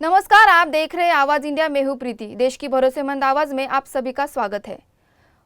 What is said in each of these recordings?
नमस्कार, आप देख रहे हैं आवाज इंडिया। मैं हूं प्रीति। देश की भरोसेमंद आवाज में आप सभी का स्वागत है।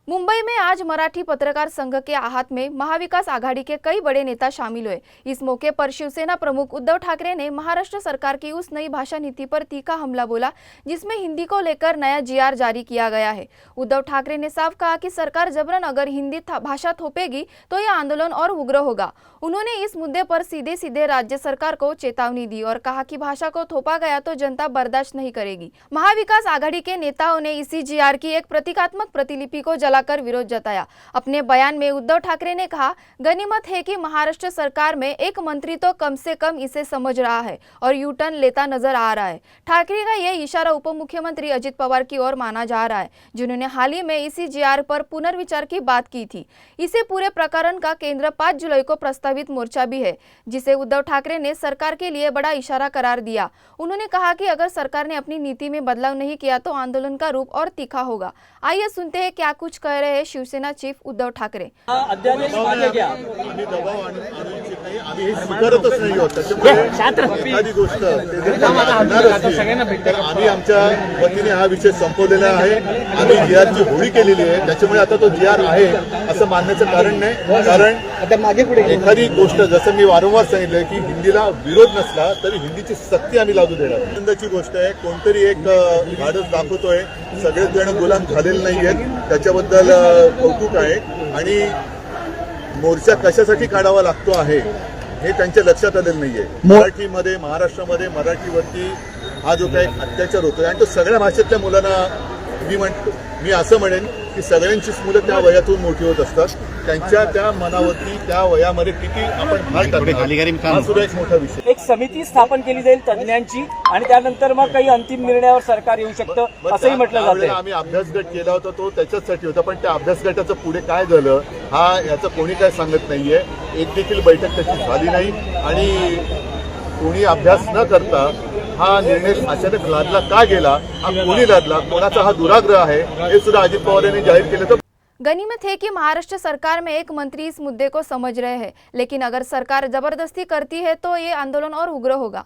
मुंबई में आज मराठी पत्रकार संघ के आहत में महाविकास आघाड़ी के कई बड़े नेता शामिल हुए। इस मौके पर शिवसेना प्रमुख उद्धव ठाकरे ने महाराष्ट्र सरकार की उस नई भाषा नीति पर तीखा हमला बोला जिसमें हिंदी को लेकर नया जीआर जारी किया गया है। उद्धव ठाकरे ने साफ कहा कि सरकार जबरन अगर हिंदी भाषा थोपेगी तो यह आंदोलन और उग्र होगा। उन्होंने इस मुद्दे पर सीधे सीधे राज्य सरकार को चेतावनी दी और कहा कि भाषा को थोपा गया तो जनता बर्दाश्त नहीं करेगी। महाविकास आघाड़ी के नेताओं ने इसी जीआर की एक प्रतीकात्मक प्रतिलिपि को जलाकर विरोध जताया। अपने बयान में उद्धव ठाकरे ने कहा, गनीमत है कि महाराष्ट्र सरकार में एक मंत्री तो कम से कम इसे समझ रहा है और यू टर्न लेता नजर आ रहा है। ठाकरे का यह इशारा उप मुख्यमंत्री अजित पवार की ओर माना जा रहा है, जिन्होंने हाल ही में इसी जीआर पर पुनर्विचार की बात की थी। इसे पूरे प्रकरण का केंद्र 5 जुलाई को प्रस्तावित मोर्चा भी है, जिसे उद्धव ठाकरे ने सरकार के लिए बड़ा इशारा करार दिया। उन्होंने कहा कि अगर सरकार ने अपनी नीति में बदलाव नहीं किया तो आंदोलन का रूप और तीखा होगा। आइए सुनते हैं क्या कुछ कह रहे हैं शिवसेना चीफ उद्धव ठाकरे। अध्यादेश मान्य घ्या। आम्ही दबाव आम्ही हे स्वीकारतच नाही होत। त्याच्यामुळे एखादी गोष्ट तर आम्ही आमच्या वतीने हा विषय संपवलेला आहे। आम्ही जीआरची होळी केलेली आहे, त्याच्यामुळे आता तो जीआर आहे असं मानण्याचं कारण नाही। कारण आता मागे पुढे एखादी गोष्ट जसं मी वारंवार सांगितलं की हिंदीला विरोध नसला तरी हिंदीची सक्ती आम्ही लागू देणार। आनंदाची गोष्ट आहे, कोणतरी एक धाडस दाखवतोय। सगळेच जण गुलाम झालेले नाहीयेत, त्याच्याबद्दल कौतुक आहे। आणि मोर्चा कशासाठी काढावा लागतो आहे हे त्यांच्या लक्षात आलेलं नाहीये। मराठीमध्ये महाराष्ट्रामध्ये मराठीवरती हा जो काही अत्याचार होतोय आणि तो सगळ्या भाषेतल्या मुलांना मी असं म्हणेन की सगळ्यांचीच मुलं त्या वयातून मोठी होत असतात। त्यांच्या त्या मनावरती त्या वयामध्ये किती आपण भार टाकतो हा सुद्धा एक मोठा विषय। एक समिती स्थापन केली जाईल तज्ज्ञांची आणि त्यानंतर मग काही अंतिम निर्णयावर सरकार येऊ शकतं असंही म्हटलं जातं। आम्ही अभ्यासगट केला होता तो त्याच्यासाठी होता, पण त्या अभ्यासगटाचं पुढे काय झालं हा याचं कोणी काय सांगत नाहीये। एक देखील बैठक त्याची झाली नाही आणि कोणी अभ्यास न करता हा निर्णय अचानक लादला का गेला, हा कोणी लादला, कोणाचा हा दुराग्रह आहे हे सुद्धा अजित पवार यांनी जाहीर केलं। गनीमत है कि महाराष्ट्र सरकार में एक मंत्री इस मुद्दे को समझ रहे हैं, लेकिन अगर सरकार जबरदस्ती करती है तो ये आंदोलन और उग्र होगा।